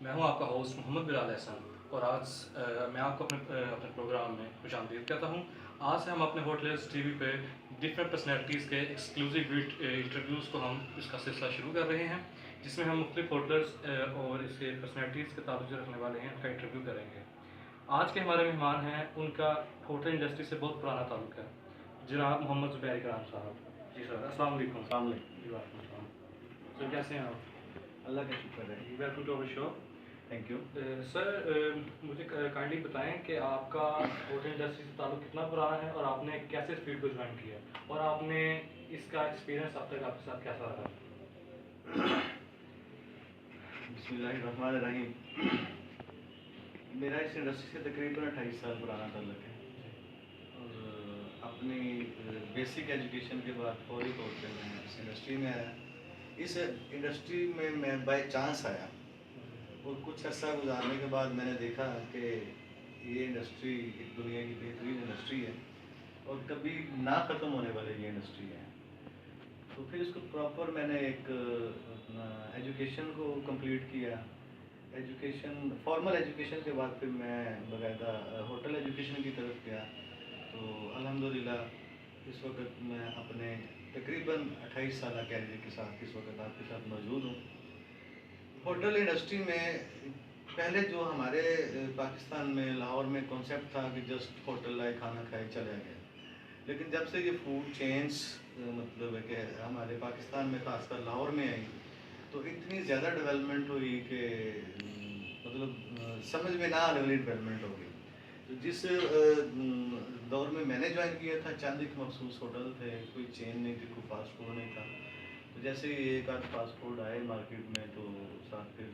میں ہوں آپ کا ہوسٹ محمد بلال احسن اور آج میں آپ کو اپنے پروگرام میں خوش آمدید کہتا ہوں. آج سے ہم اپنے ہوٹلز ٹی وی پہ ڈفرینٹ پرسنالٹیز کے ایکسکلوزیو انٹرویوز کو ہم اس کا سلسلہ شروع کر رہے ہیں, جس میں ہم مختلف ہوٹلز اور اس کے پرسنالٹیز کے تعلق جو رکھنے والے ہیں ان کا انٹرویو کریں گے. آج کے ہمارے مہمان ہیں, ان کا ہوٹل انڈسٹری سے بہت پرانا تعلق ہے, جناب محمد زبیر اکرام صاحب. جی سر, السلام علیکم. السلام علیکم. جی وعلیکم السلام. سر کیسے ہیں آپ؟ اللہ کا شکر ہے. Welcome to our show. Thank you. Sir مجھے کائنڈلی بتائیں کہ آپ کا ہوٹل انڈسٹری سے تعلق کتنا پرانا ہے اور آپ نے کیسے اس فیلڈ کو جوائن کیا اور آپ نے اس کا ایکسپیرینس اب تک آپ کے ساتھ کیسا رہا؟ بسم اللہ الرحمن الرحیم. میرا اس انڈسٹری سے تقریباً 28 سال پرانا تعلق ہے اور اپنی بیسک ایجوکیشن کے بعد فوری طور پہ میں اس انڈسٹری میں آیا. اس انڈسٹری میں بائی چانس آیا اور کچھ عرصہ گزارنے کے بعد میں نے دیکھا کہ یہ انڈسٹری ایک دنیا کی بہترین انڈسٹری ہے اور کبھی نہ ختم ہونے والی یہ انڈسٹری ہے. تو پھر اس کو پراپر میں نے ایک اپنا ایجوکیشن کو کمپلیٹ کیا. ایجوکیشن فارمل ایجوکیشن کے بعد پھر میں باقاعدہ ہوٹل ایجوکیشن کی طرف گیا. تو الحمدللہ اس وقت میں اپنے تقریباً 28 سالہ کیریئر کے ساتھ اس وقت آپ کے ساتھ موجود ہوں. ہوٹل انڈسٹری میں پہلے جو ہمارے پاکستان میں لاہور میں کنسیپٹ تھا کہ جسٹ ہوٹل آئے کھانا کھائے چلے گئے, لیکن جب سے یہ فوڈ چینز مطلب ہے کہ ہمارے پاکستان میں خاص کر لاہور میں آئی تو اتنی زیادہ ڈیولپمنٹ ہوئی کہ مطلب سمجھ میں نہ آنے والی ڈیولپمنٹ ہو گئی. تو جس دور میں نے جوائن کیا تھا چند ایک مخصوص ہوٹل تھے, کوئی چین نہیں تھی, کوئی فاسٹ فوڈ نہیں تھا. تو جیسے ہی ایک آدھ فاسٹ فوڈ آئے مارکیٹ میں تو ساتھ پھر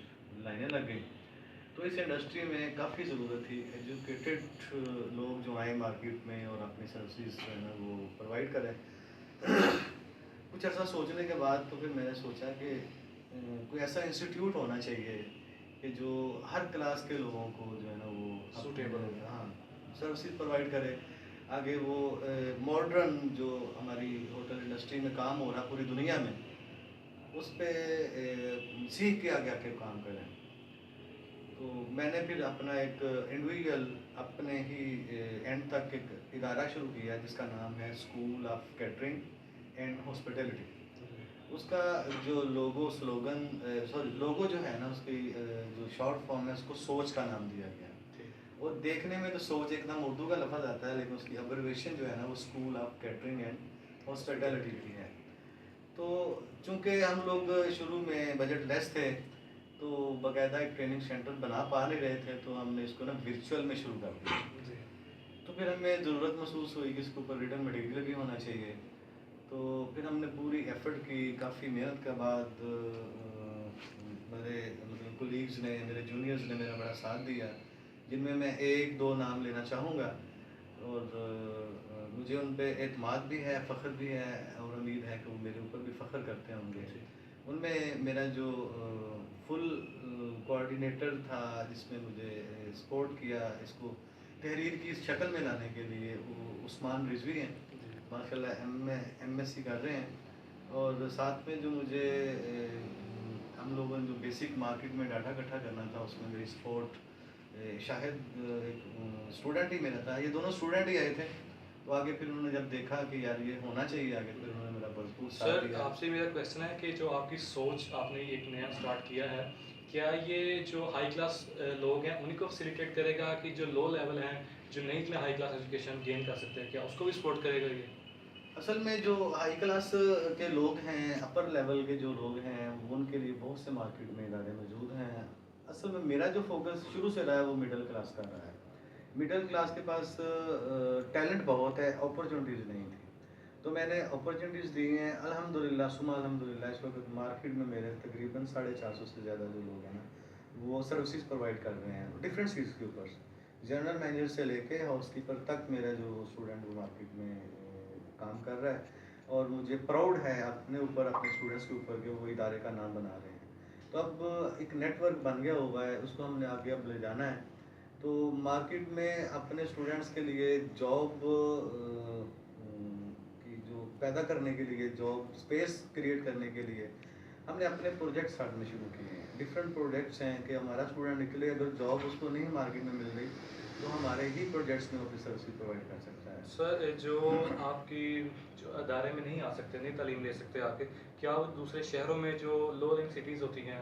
لائنیں لگ گئیں. تو اس انڈسٹری میں کافی ضرورت تھی ایجوکیٹڈ لوگ جو آئیں مارکیٹ میں اور اپنی سروسز جو ہے نا وہ پرووائڈ کریں. کچھ ایسا سوچنے کے بعد تو پھر میں نے سوچا کہ کوئی ایسا انسٹیٹیوٹ ہونا چاہیے کہ جو ہر کلاس کے لوگوں کو جو ہے نا وہ سوٹیبل ہو, ہاں سروسز پرووائڈ کرے. آگے وہ ماڈرن جو ہماری ہوٹل انڈسٹری میں کام ہو رہا پوری دنیا میں اس پہ سیکھ کے آگے آ کے کام کریں. تو میں نے پھر اپنا ایک انڈیویجول اپنے ہی اینڈ تک ایک ادارہ شروع کیا جس کا نام ہے school of catering and hospitality. اس کا جو لوگو سلوگن لوگو جو ہے نا اس کی جو شارٹ فارم ہے اس کو سوچ کا نام دیا گیا. اور دیکھنے میں تو سوچ ایک دم اردو کا لفظ آتا ہے لیکن اس کی ابریویشن جو ہے نا وہ school of catering and hospitality کی ہے. تو چونکہ ہم لوگ شروع میں بجٹ لیس تھے تو باقاعدہ ایک ٹریننگ سینٹر بنا پا نہیں رہے تھے تو ہم نے اس کو نا ورچوئل میں شروع کر دیا. تو پھر ہمیں ضرورت محسوس ہوئی کہ اس کے اوپر ریٹن مٹیریل بھی ہونا چاہیے. تو پھر ہم نے پوری ایفرٹ کی, کافی محنت کے بعد میرے مطلب کولیگز نے, میرے جونیئرز نے میرا بڑا ساتھ دیا, جن میں میں ایک دو نام لینا چاہوں گا. اور مجھے ان پہ اعتماد بھی ہے, فخر بھی ہے اور امید ہے کہ وہ میرے اوپر بھی فخر کرتے ہوں گے. ان میں میرا جو فل کوآرڈینیٹر تھا جس میں مجھے سپورٹ کیا اس کو تحریر کی اس شکل میں لانے کے لیے, وہ عثمان رضوی ہیں, ماشاء اللہ ایم ایس سی کر رہے ہیں. اور ساتھ میں جو مجھے ہم لوگوں نے جو بیسک مارکیٹ میں ڈاٹا اکٹھا کرنا تھا اس میں میری سپورٹ شاہد ایک اسٹوڈنٹ ہی میرا تھا. یہ دونوں اسٹوڈنٹ ہی آئے تھے. تو آگے پھر انہوں نے جب دیکھا کہ یار یہ ہونا چاہیے آگے, پھر انہوں نے میرا بھرپور ساتھ دیا. سر آپ سے میرا کویشچن ہے کہ جو آپ کی سوچ آپ نے ایک نیا اسٹارٹ کیا ہے, کیا یہ جو ہائی کلاس لوگ ہیں انہیں کو فیسیلیٹیٹ کرے گا کہ جو لو لیول ہیں جو نہیں اتنے ہائی کلاس ایجوکیشن گین کر سکتے ہیں, کیا اس کو بھی سپورٹ کرے گا یہ؟ اصل میں جو ہائی کلاس کے لوگ ہیں, اپر لیول کے جو لوگ ہیں, ان کے لیے بہت سے مارکیٹ میں ادارے موجود ہیں. اصل میں میرا جو فوکس شروع سے رہا ہے وہ مڈل کلاس کا رہا ہے. مڈل کلاس کے پاس ٹیلنٹ بہت ہے, اپرچونیٹیز نہیں تھی. تو میں نے اپرچونیٹیز دی ہیں الحمدللہ ثم الحمدللہ. اس وقت مارکیٹ میں میرے تقریباً 450 سے زیادہ جو لوگ ہیں نا وہ سروسز پرووائڈ کر رہے ہیں ڈفرینٹ چیز کے اوپر. جنرل مینیجر سے لے کے ہاؤس کیپر تک میرا جو اسٹوڈنٹ وہ مارکیٹ میں کام کر رہا ہے. اور مجھے پراؤڈ ہے اپنے اوپر, اپنے اسٹوڈنٹس کے اوپر کہ وہ ادارے کا نام بنا رہے ہیں. تو اب ایک نیٹ ورک بن گیا ہوا ہے, اس کو ہم نے آگے اب لے جانا ہے. تو مارکیٹ میں اپنے اسٹوڈنٹس کے لیے جاب کی جو پیدا کرنے کے لیے, جاب اسپیس کریٹ کرنے کے لیے ہم نے اپنے پروجیکٹ اسٹارٹ شروع کیے ہیں. ڈفرینٹ پروجیکٹس ہیں کہ ہمارا اسٹوڈنٹ نکلے اگر جاب اس کو نہیں مارکیٹ میں مل رہی تو ہمارے ہی پروجیکٹس میں آفس سروسز پرووائڈ کر سکتا ہے. سر جو آپ کی جو ادارے میں نہیں آ سکتے, نہیں تعلیم لے سکتے آ کے, کیا وہ دوسرے شہروں میں جو لو لنگ سٹیز ہوتی ہیں,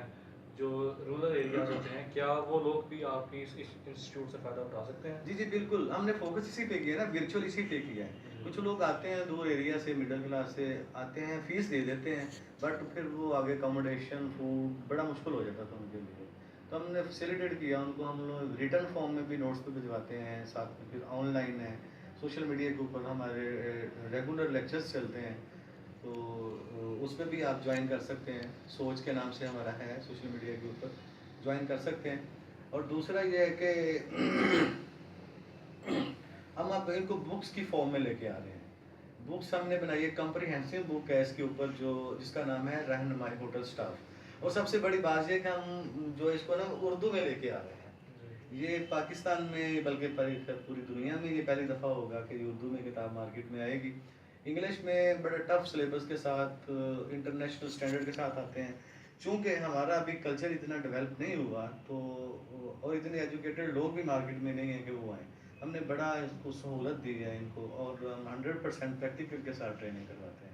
جو رورل ایریاز ہوتے ہیں, کیا وہ لوگ بھی آپ کی اس انسٹیٹیوٹ سے فائدہ اٹھا سکتے ہیں؟ جی جی بالکل, ہم نے فوکس اسی پہ کیا ہے نا, ورچوئل اسی پہ کیا ہے. کچھ لوگ آتے ہیں دور ایریا سے, مڈل کلاس سے آتے ہیں, فیس دے دیتے ہیں, بٹ پھر وہ آگے اکوموڈیشن فوڈ بڑا مشکل ہو جاتا تھا ان کے لیے. تو ہم نے فیسیلیٹیٹ کیا ان کو, ہم لوگ ریٹرن فارم میں بھی نوٹس پہ بھجواتے ہیں, ساتھ میں پھر آن لائن ہے, سوشل میڈیا کے اوپر ہمارے ریگولر لیکچرز چلتے ہیں, تو اس میں بھی آپ جوائن کر سکتے ہیں. سوچ کے نام سے ہمارا ہے, سوشل میڈیا کے اوپر جوائن کر سکتے ہیں. اور دوسرا یہ ہے کہ ہم اب ان کو بکس کی فارم میں لے کے آ رہے ہیں. بکس ہم نے بنائی ہے, کمپریہنسو بک ہے اس کے اوپر, جس کا نام ہے رہنمائی ہوٹل اسٹاف. اور سب سے بڑی بات یہ کہ ہم جو اس کو نا اردو میں لے کے آ رہے ہیں. یہ پاکستان میں بلکہ پوری دنیا میں یہ پہلی دفعہ ہوگا کہ یہ اردو میں کتاب مارکیٹ میں آئے گی. انگلش میں بڑے ٹف سلیبس کے ساتھ, انٹرنیشنل اسٹینڈرڈ کے ساتھ آتے ہیں. چونکہ ہمارا ابھی کلچر اتنا ڈیولپ نہیں ہوا تو, اور اتنے ایجوکیٹڈ لوگ بھی مارکیٹ میں نہیں ہیں کہ وہ آئیں. ہم نے بڑا اس کو سہولت دی ہے ان کو, اور ہم 100% پریکٹیکل کے ساتھ ٹریننگ کرواتے ہیں.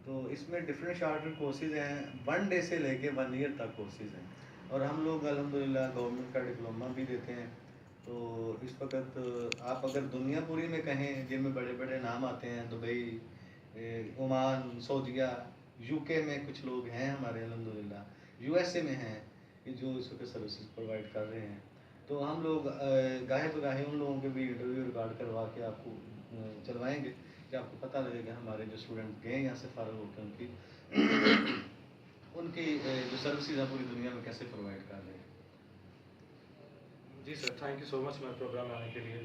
تو اس میں ڈفرینٹ شارٹ کورسز ہیں, 1 ڈے سے لے کے 1 ایئر تک کورسز ہیں. اور ہم لوگ الحمدللہ گورنمنٹ کا ڈپلوما بھی دیتے ہیں. تو اس وقت آپ اگر دنیا پوری میں کہیں جن میں بڑے بڑے نام آتے ہیں, دبئی, عمان, سعودیہ, یو کے میں کچھ لوگ ہیں ہمارے الحمدللہ, یو ایس اے میں ہیں کہ جو اس وقت سروسز پرووائڈ کر رہے ہیں. تو ہم لوگ گاہے بگاہے ان لوگوں کے بھی انٹرویو ریکارڈ کروا کے آپ کو چلوائیں گے کہ آپ کو پتہ لگے گا ہمارے جو اسٹوڈنٹ گئے یہاں سے فارغ ہو کے ان کی جو سروسز ہیں پوری دنیا میں کیسے پرووائڈ کر رہے ہیں. جی سر, تھینک یو سو مچ میرے پروگرام میں آنے کے لیے.